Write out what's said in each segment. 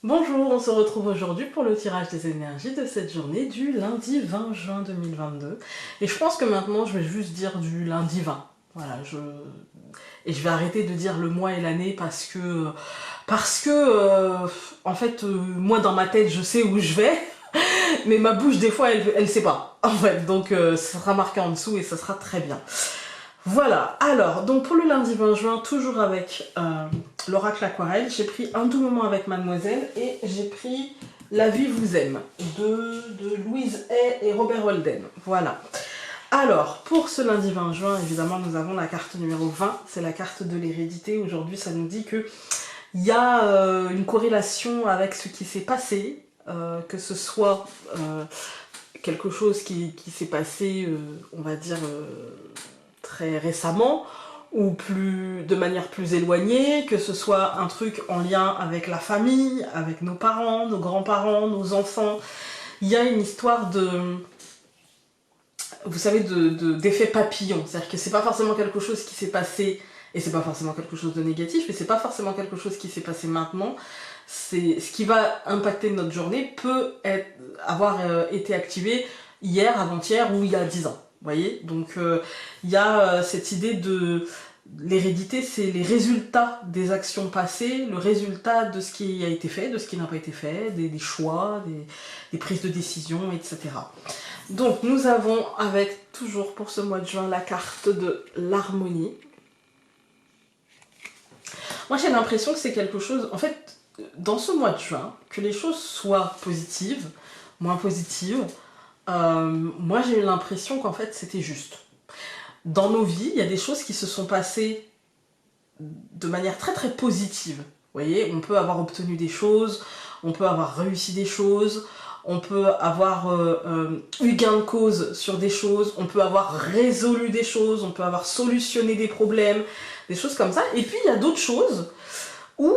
Bonjour, on se retrouve aujourd'hui pour le tirage des énergies de cette journée du lundi 20 juin 2022. Et je pense que maintenant je vais juste dire du lundi 20. Voilà, et je vais arrêter de dire le mois et l'année parce que en fait moi dans ma tête je sais où je vais, mais ma bouche des fois elle sait pas. En fait, donc ça sera marqué en dessous et ça sera très bien. Voilà, alors, donc pour le lundi 20 juin, toujours avec l'oracle aquarelle, j'ai pris Un doux moment avec mademoiselle et j'ai pris La vie vous aime de Louise Hay et Robert Holden. Voilà. Alors, pour ce lundi 20 juin, évidemment, nous avons la carte numéro 20, c'est la carte de l'hérédité. Aujourd'hui, ça nous dit que il y a une corrélation avec ce qui s'est passé, que ce soit quelque chose qui s'est passé, on va dire, très récemment, ou de manière plus éloignée, que ce soit un truc en lien avec la famille, avec nos parents, nos grands-parents, nos enfants. Il y a une histoire vous savez, d'effet papillon. C'est-à-dire que c'est pas forcément quelque chose qui s'est passé, et c'est pas forcément quelque chose de négatif, mais c'est pas forcément quelque chose qui s'est passé maintenant. C'est ce qui va impacter notre journée peut avoir été activé hier, avant-hier ou il y a 10 ans. Vous voyez, donc il y a cette idée de l'hérédité, c'est les résultats des actions passées, le résultat de ce qui a été fait, de ce qui n'a pas été fait, des choix, des prises de décision, etc. Donc nous avons avec, toujours pour ce mois de juin, la carte de l'harmonie. Moi j'ai l'impression que c'est quelque chose, en fait, dans ce mois de juin, que les choses soient positives, moins positives, moi j'ai eu l'impression qu'en fait c'était juste. Dans nos vies, il y a des choses qui se sont passées de manière très très positive. Vous voyez, on peut avoir obtenu des choses, on peut avoir réussi des choses, on peut avoir eu gain de cause sur des choses, on peut avoir résolu des choses, on peut avoir solutionné des problèmes, des choses comme ça. Et puis il y a d'autres choses où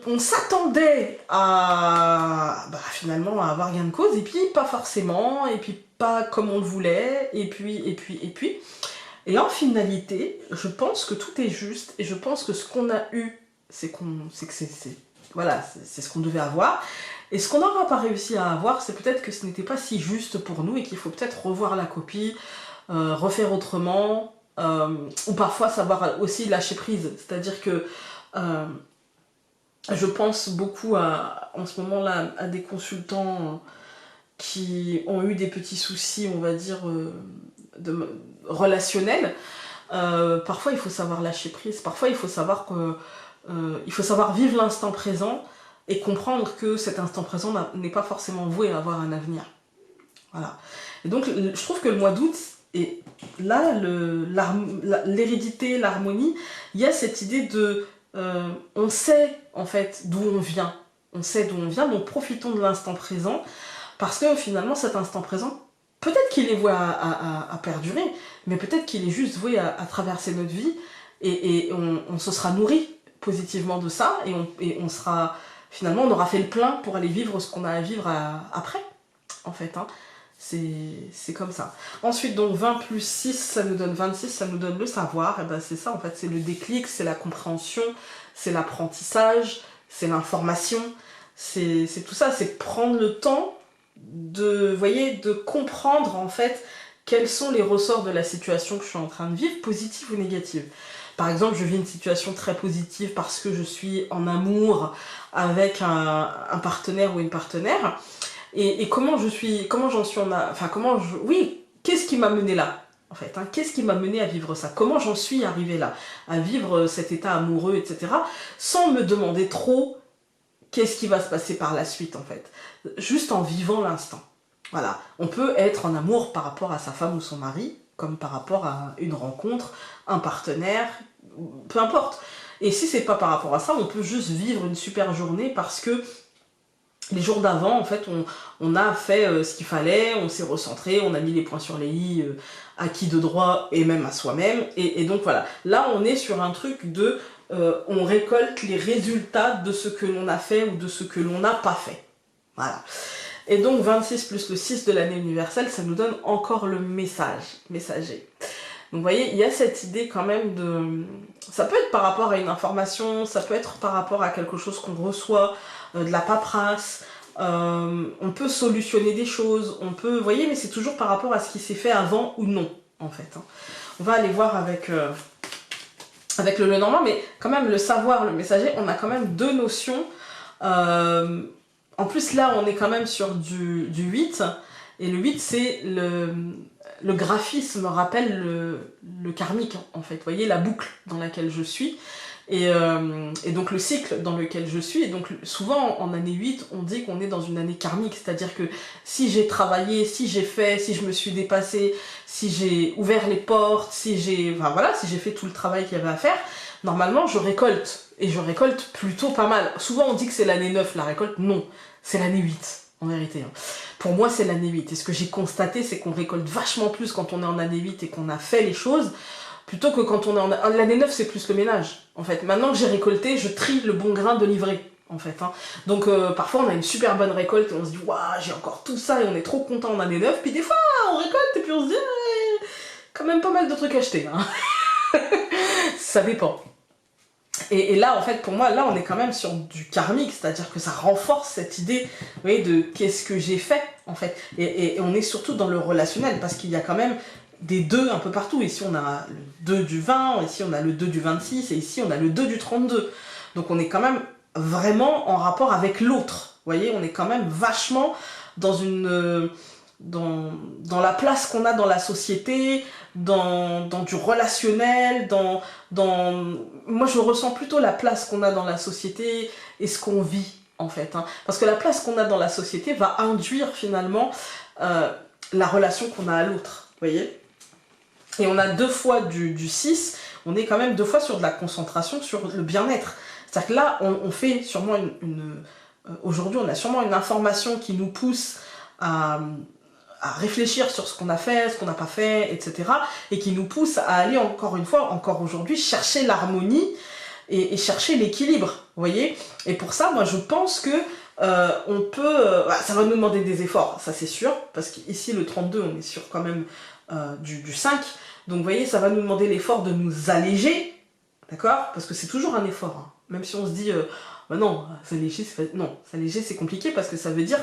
on s'attendait à finalement à avoir gain de cause, et puis pas forcément, et puis pas comme on le voulait, et puis. Et en finalité, je pense que tout est juste, et je pense que ce qu'on a eu, voilà, c'est ce qu'on devait avoir. Et ce qu'on n'aura pas réussi à avoir, c'est peut-être que ce n'était pas si juste pour nous et qu'il faut peut-être revoir la copie, refaire autrement, ou parfois savoir aussi lâcher prise. C'est-à-dire que je pense beaucoup en ce moment-là à des consultants qui ont eu des petits soucis, on va dire, relationnels. Parfois, il faut savoir lâcher prise. Parfois, il faut savoir vivre l'instant présent et comprendre que cet instant présent n'est pas forcément voué à avoir un avenir. Voilà. Et donc, je trouve que le mois d'août, et là, l'hérédité, l'harmonie, il y a cette idée de... on sait, en fait, d'où on vient. On sait d'où on vient, donc profitons de l'instant présent, parce que finalement, cet instant présent, peut-être qu'il est voué à perdurer, mais peut-être qu'il est juste voué à traverser notre vie, et on se sera nourri positivement de ça, et on sera... Finalement, on aura fait le plein pour aller vivre ce qu'on a à vivre après, en fait. Hein. C'est comme ça. Ensuite, donc 20 plus 6, ça nous donne 26, ça nous donne le savoir. Et ben c'est ça, en fait, c'est le déclic, c'est la compréhension, c'est l'apprentissage, c'est l'information, c'est tout ça, c'est prendre le temps vous voyez, de comprendre, en fait, quels sont les ressorts de la situation que je suis en train de vivre, positive ou négative. Par exemple, je vis une situation très positive parce que je suis en amour avec un partenaire ou une partenaire. Et comment j'en suis oui, qu'est-ce qui m'a mené là, en fait, hein, qu'est-ce qui m'a mené à vivre ça, comment j'en suis arrivée là, à vivre cet état amoureux, etc., sans me demander trop qu'est-ce qui va se passer par la suite, en fait, juste en vivant l'instant. Voilà, on peut être en amour par rapport à sa femme ou son mari, comme par rapport à une rencontre, un partenaire, peu importe. Et si c'est pas par rapport à ça, on peut juste vivre une super journée parce que les jours d'avant, en fait, on a fait ce qu'il fallait, on s'est recentré, on a mis les points sur les i, acquis de droit et même à soi-même. Et donc voilà, là on est sur un truc de... on récolte les résultats de ce que l'on a fait ou de ce que l'on n'a pas fait. Voilà. Et donc 26 plus le 6 de l'année universelle, ça nous donne encore le messager. Donc vous voyez, il y a cette idée quand même de... Ça peut être par rapport à une information, ça peut être par rapport à quelque chose qu'on reçoit, de la paperasse, on peut solutionner des choses, on peut... Vous voyez, mais c'est toujours par rapport à ce qui s'est fait avant ou non, en fait. Hein. On va aller voir avec le Lenormand, mais quand même, le savoir, le messager, on a quand même deux notions. En plus, là, on est quand même sur du 8, et le 8, c'est le graphisme rappelle le karmique, en fait. Vous voyez, la boucle dans laquelle je suis, et donc le cycle dans lequel je suis. Et donc souvent, en année 8, on dit qu'on est dans une année karmique, c'est-à-dire que si j'ai travaillé, si j'ai fait, si je me suis dépassée, si j'ai ouvert les portes, si j'ai fait tout le travail qu'il y avait à faire, normalement, je récolte. Et je récolte plutôt pas mal. Souvent, on dit que c'est l'année 9, la récolte. Non, c'est l'année 8, en vérité. Hein. Pour moi, c'est l'année 8. Et ce que j'ai constaté, c'est qu'on récolte vachement plus quand on est en année 8 et qu'on a fait les choses, plutôt que quand on est en... L'année 9, c'est plus le ménage, en fait. Maintenant que j'ai récolté, je trie le bon grain de livret, en fait. Hein. Donc, parfois, on a une super bonne récolte et on se dit « Waouh, j'ai encore tout ça » et on est trop content en année 9. Puis des fois, on récolte et puis on se dit quand même pas mal de trucs achetés. Hein. Ça dépend. Et là, en fait, pour moi, là, on est quand même sur du karmique, c'est-à-dire que ça renforce cette idée, vous voyez, de qu'est-ce que j'ai fait, en fait. Et on est surtout dans le relationnel, parce qu'il y a quand même des 2 un peu partout. Ici, on a le 2 du 20, ici, on a le 2 du 26, et ici, on a le 2 du 32. Donc, on est quand même vraiment en rapport avec l'autre. Vous voyez, on est quand même vachement dans une... dans la place qu'on a dans la société, dans du relationnel, moi je ressens plutôt la place qu'on a dans la société et ce qu'on vit en fait. Hein. Parce que la place qu'on a dans la société va induire finalement la relation qu'on a à l'autre, vous voyez. Et on a 2 fois du 6, on est quand même 2 fois sur de la concentration, sur le bien-être. C'est-à-dire que là, on fait sûrement aujourd'hui, on a sûrement une information qui nous pousse à réfléchir sur ce qu'on a fait, ce qu'on n'a pas fait, etc. Et qui nous pousse à aller encore une fois, encore aujourd'hui, chercher l'harmonie et chercher l'équilibre, vous voyez. Et pour ça, moi je pense que on peut... ça va nous demander des efforts, ça c'est sûr, parce qu'ici le 32, on est sur quand même du 5. Donc vous voyez, ça va nous demander l'effort de nous alléger, d'accord? Parce que c'est toujours un effort, hein. Même si on se dit, bah non, s'alléger, non, s'alléger c'est compliqué parce que ça veut dire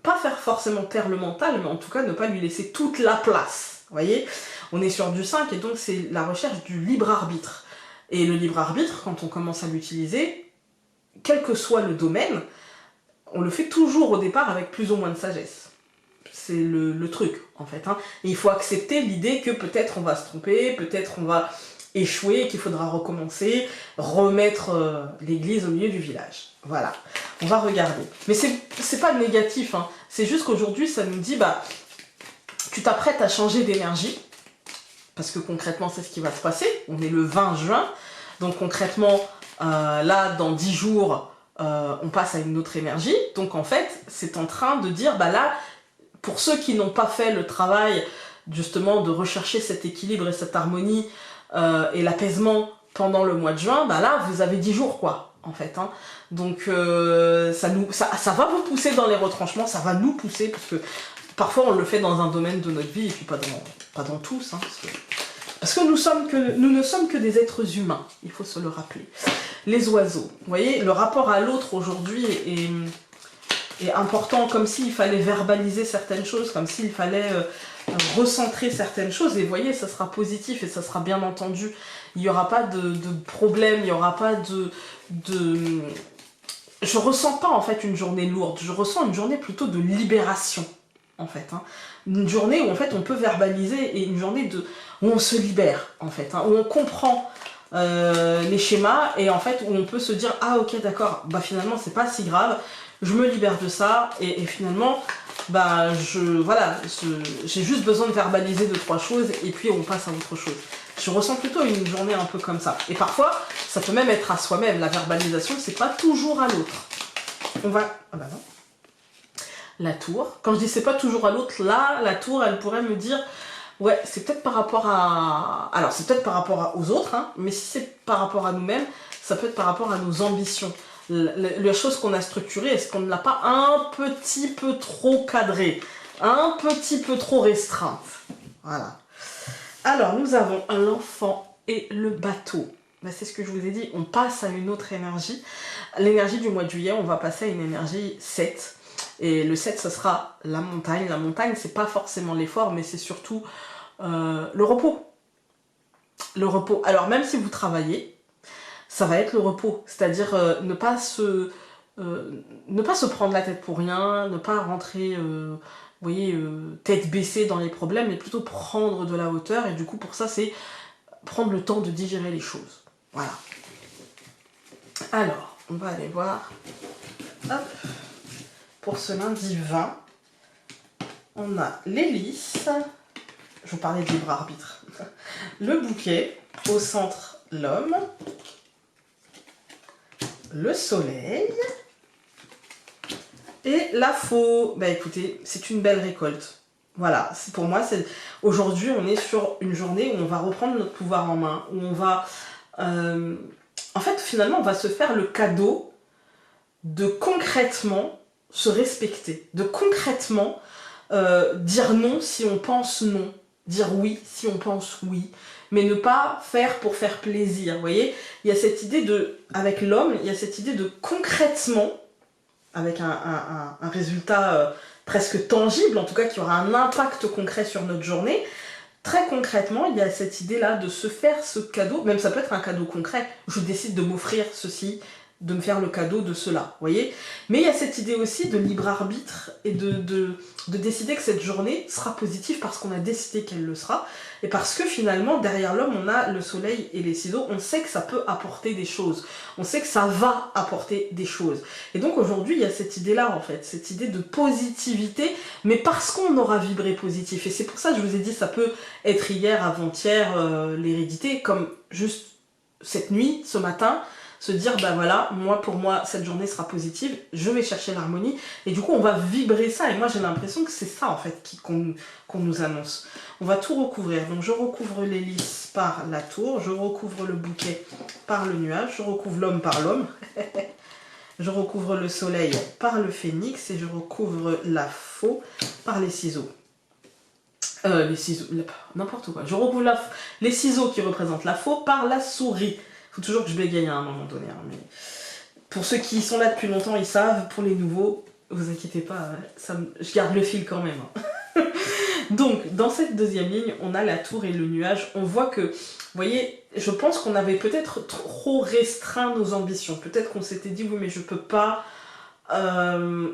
pas faire forcément taire le mental, mais en tout cas ne pas lui laisser toute la place. Vous voyez, on est sur du 5 et donc c'est la recherche du libre arbitre. Et le libre arbitre, quand on commence à l'utiliser, quel que soit le domaine, on le fait toujours au départ avec plus ou moins de sagesse. C'est le truc, en fait. Hein. Et il faut accepter l'idée que peut-être on va se tromper, peut-être on va échouer, qu'il faudra recommencer, remettre l'église au milieu du village. Voilà, on va regarder. Mais c'est pas négatif, hein. C'est juste qu'aujourd'hui, ça nous dit, bah, tu t'apprêtes à changer d'énergie, parce que concrètement, c'est ce qui va se passer. On est le 20 juin, donc concrètement, là, dans 10 jours, on passe à une autre énergie. Donc en fait, c'est en train de dire, bah là, pour ceux qui n'ont pas fait le travail, justement, de rechercher cet équilibre et cette harmonie, et l'apaisement pendant le mois de juin, bah là, vous avez 10 jours, quoi, en fait. Hein. Donc, ça va vous pousser dans les retranchements, ça va nous pousser, parce que parfois, on le fait dans un domaine de notre vie, et puis pas dans tous, hein, parce que nous ne sommes que des êtres humains, il faut se le rappeler. Les oiseaux, vous voyez, le rapport à l'autre aujourd'hui est important, comme s'il fallait verbaliser certaines choses, comme s'il fallait... recentrer certaines choses, et vous voyez, ça sera positif et ça sera bien entendu. Il n'y aura pas de problème, il n'y aura pas de... Je ressens pas en fait une journée lourde, je ressens une journée plutôt de libération, en fait. Hein. Une journée où en fait on peut verbaliser et une journée où on se libère, en fait, hein, où on comprend les schémas et en fait où on peut se dire « Ah ok d'accord, bah finalement c'est pas si grave, je me libère de ça et finalement... » bah j'ai juste besoin de verbaliser 2-3 choses et puis on passe à autre chose. Je ressens plutôt une journée un peu comme ça. Et parfois, ça peut même être à soi-même. La verbalisation, c'est pas toujours à l'autre. On va... Ah bah non. La tour. Quand je dis c'est pas toujours à l'autre, là, la tour, elle pourrait me dire... Ouais, c'est peut-être par rapport à... Alors, c'est peut-être par rapport aux autres, hein, mais si c'est par rapport à nous-mêmes, ça peut être par rapport à nos ambitions. La chose qu'on a structurée, est-ce qu'on ne l'a pas un petit peu trop cadrée, un petit peu trop restreinte? Voilà. Alors, nous avons l'enfant et le bateau. Ben, c'est ce que je vous ai dit, on passe à une autre énergie. L'énergie du mois de juillet, on va passer à une énergie 7. Et le 7, ce sera la montagne. La montagne, c'est pas forcément l'effort, mais c'est surtout le repos. Le repos. Alors, même si vous travaillez, ça va être le repos. C'est-à-dire ne pas se prendre la tête pour rien, ne pas rentrer vous voyez, tête baissée dans les problèmes, mais plutôt prendre de la hauteur. Et du coup, pour ça, c'est prendre le temps de digérer les choses. Voilà. Alors, on va aller voir. Hop. Pour ce lundi 20, on a l'hélice. Je vous parlais de libre arbitre. Le bouquet, au centre, l'homme. Le soleil. Et la faux. Bah écoutez, c'est une belle récolte. Voilà, pour moi, aujourd'hui, on est sur une journée où on va reprendre notre pouvoir en main, où on va... en fait, finalement, on va se faire le cadeau de concrètement se respecter, de concrètement dire non si on pense non, dire oui si on pense oui, mais ne pas faire pour faire plaisir, vous voyez. Il y a cette idée de, avec l'homme, il y a cette idée de concrètement, avec un résultat presque tangible, en tout cas qui aura un impact concret sur notre journée. Très concrètement, il y a cette idée-là de se faire ce cadeau, même ça peut être un cadeau concret, je décide de m'offrir ceci, de me faire le cadeau de cela, vous voyez. Mais il y a cette idée aussi de libre arbitre et de décider que cette journée sera positive parce qu'on a décidé qu'elle le sera, et parce que finalement, derrière l'homme, on a le soleil et les ciseaux, on sait que ça peut apporter des choses, on sait que ça va apporter des choses. Et donc aujourd'hui, il y a cette idée-là en fait, cette idée de positivité, mais parce qu'on aura vibré positif. Et c'est pour ça que je vous ai dit, ça peut être hier, avant-hier, l'hérédité, comme juste cette nuit, ce matin, se dire, bah voilà, pour moi, cette journée sera positive, je vais chercher l'harmonie, et du coup, on va vibrer ça, et moi, j'ai l'impression que c'est ça, en fait, qu'on nous annonce. On va tout recouvrir, donc je recouvre l'hélice par la tour, je recouvre le bouquet par le nuage, je recouvre l'homme par l'homme, je recouvre le soleil par le phénix, et je recouvre la faux par les ciseaux. Les ciseaux, n'importe quoi. Je recouvre les ciseaux qui représentent la faux par la souris. Il faut toujours que je bégaye à un moment donné. Hein, mais pour ceux qui sont là depuis longtemps, ils savent. Pour les nouveaux, vous inquiétez pas, je garde le fil quand même. Hein. Donc, dans cette deuxième ligne, on a la tour et le nuage. On voit que, vous voyez, je pense qu'on avait peut-être trop restreint nos ambitions. Peut-être qu'on s'était dit, oui, mais je peux pas...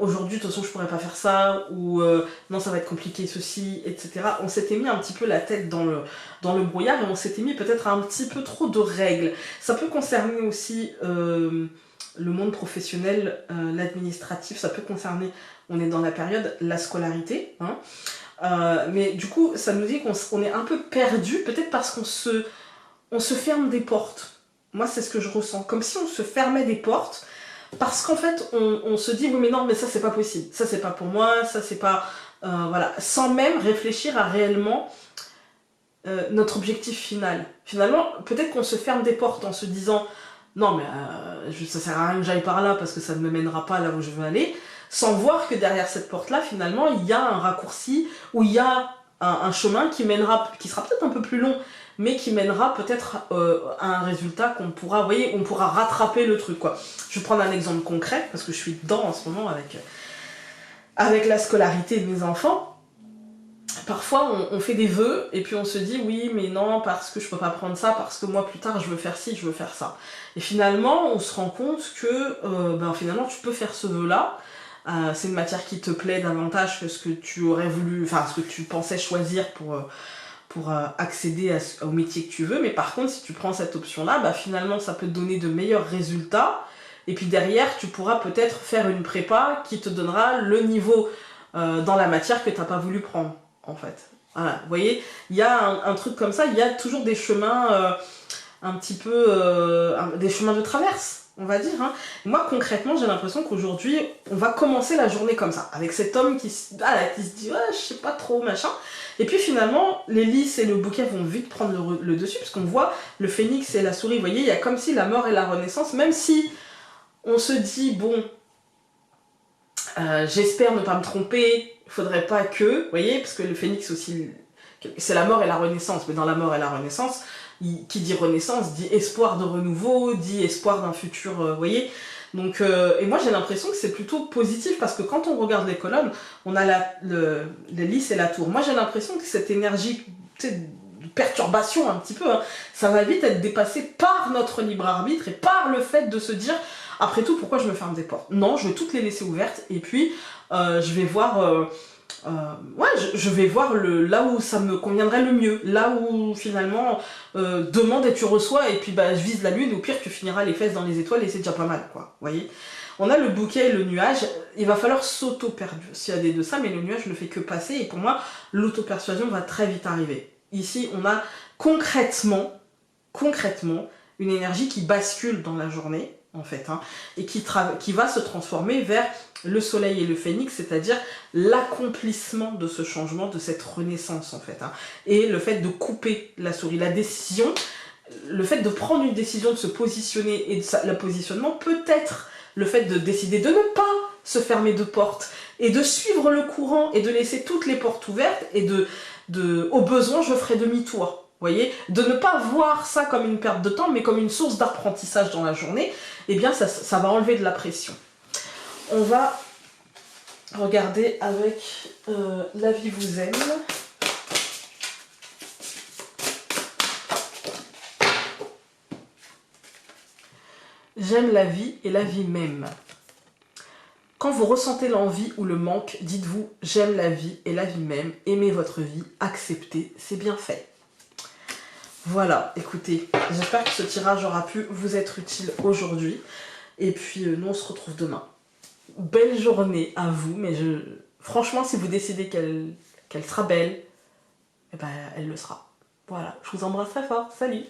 aujourd'hui de toute façon je pourrais pas faire ça, ou non ça va être compliqué ceci, etc. On s'était mis un petit peu la tête dans le brouillard, et on s'était mis peut-être un petit peu trop de règles. Ça peut concerner aussi le monde professionnel, l'administratif, ça peut concerner, on est dans la période, la scolarité, hein. Mais du coup ça nous dit qu'on est un peu perdu, peut-être parce qu'on se ferme des portes. Moi c'est ce que je ressens, comme si on se fermait des portes. Parce qu'en fait, on se dit, oui mais non, mais ça c'est pas possible, ça c'est pas pour moi, ça c'est pas... voilà, sans même réfléchir à réellement notre objectif final. Finalement, peut-être qu'on se ferme des portes en se disant, non mais ça sert à rien que j'aille par là parce que ça ne me mènera pas là où je veux aller, sans voir que derrière cette porte-là, finalement, il y a un raccourci, ou il y a un chemin qui mènera, qui sera peut-être un peu plus long, mais qui mènera peut-être à un résultat qu'on pourra, vous voyez, on pourra rattraper le truc, quoi. Je vais prendre un exemple concret, parce que je suis dedans en ce moment avec la scolarité de mes enfants. Parfois, on fait des vœux, et puis on se dit, oui, mais non, parce que je peux pas prendre ça, parce que moi, plus tard, je veux faire ci, je veux faire ça. Et finalement, on se rend compte que, finalement, tu peux faire ce vœu-là. C'est une matière qui te plaît davantage que ce que tu aurais voulu, enfin, ce que tu pensais choisir pour accéder au métier que tu veux. Mais par contre, si tu prends cette option-là, finalement, ça peut te donner de meilleurs résultats. Et puis derrière, tu pourras peut-être faire une prépa qui te donnera le niveau dans la matière que tu n'as pas voulu prendre, en fait. Voilà, vous voyez, il y a un truc comme ça, il y a toujours des chemins un petit peu... des chemins de traverse, on va dire. Hein. Moi, concrètement, j'ai l'impression qu'aujourd'hui, on va commencer la journée comme ça, avec cet homme qui se dit « ouais, je sais pas trop, machin ». Et puis finalement, les lys et le bouquet vont vite prendre le dessus, parce qu'on voit le phénix et la souris, vous voyez, il y a comme si la mort et la renaissance, même si on se dit, bon, j'espère ne pas me tromper, il faudrait pas que, vous voyez, parce que le phénix aussi c'est la mort et la renaissance, mais dans la mort et la renaissance, qui dit renaissance dit espoir de renouveau, dit espoir d'un futur, vous voyez. Donc, et moi j'ai l'impression que c'est plutôt positif, parce que quand on regarde les colonnes, on a les lys et la tour. Moi j'ai l'impression que cette énergie, tu sais, de perturbation un petit peu, hein, ça va vite être dépassé par notre libre arbitre et par le fait de se dire, après tout, pourquoi je me ferme des portes? Non, je vais toutes les laisser ouvertes, et puis je vais voir... ouais, je vais voir là où ça me conviendrait le mieux, là où finalement demande et tu reçois, et puis bah je vise la lune, au pire tu finiras les fesses dans les étoiles et c'est déjà pas mal, quoi, vous voyez. On a le bouquet et le nuage, il va falloir s'auto-persuader de ça, mais le nuage ne fait que passer, et pour moi l'auto-persuasion va très vite arriver. Ici on a concrètement une énergie qui bascule dans la journée, en fait, hein, et qui va se transformer vers le soleil et le phénix, c'est-à-dire l'accomplissement de ce changement, de cette renaissance, en fait, hein, et le fait de couper la souris, la décision, le fait de prendre une décision, de se positionner, et le positionnement peut être le fait de décider de ne pas se fermer de portes, et de suivre le courant, et de laisser toutes les portes ouvertes, et au besoin, je ferai demi-tour. Vous voyez, de ne pas voir ça comme une perte de temps, mais comme une source d'apprentissage dans la journée, eh bien ça va enlever de la pression. On va regarder avec La vie vous aime. J'aime la vie et la vie m'aime. Quand vous ressentez l'envie ou le manque, dites-vous « J'aime la vie et la vie m'aime, aimez votre vie, acceptez, c'est bien fait ». Voilà, écoutez, j'espère que ce tirage aura pu vous être utile aujourd'hui. Et puis, nous, on se retrouve demain. Belle journée à vous, mais franchement, si vous décidez qu'elle sera belle, eh ben, elle le sera. Voilà, je vous embrasse très fort. Salut!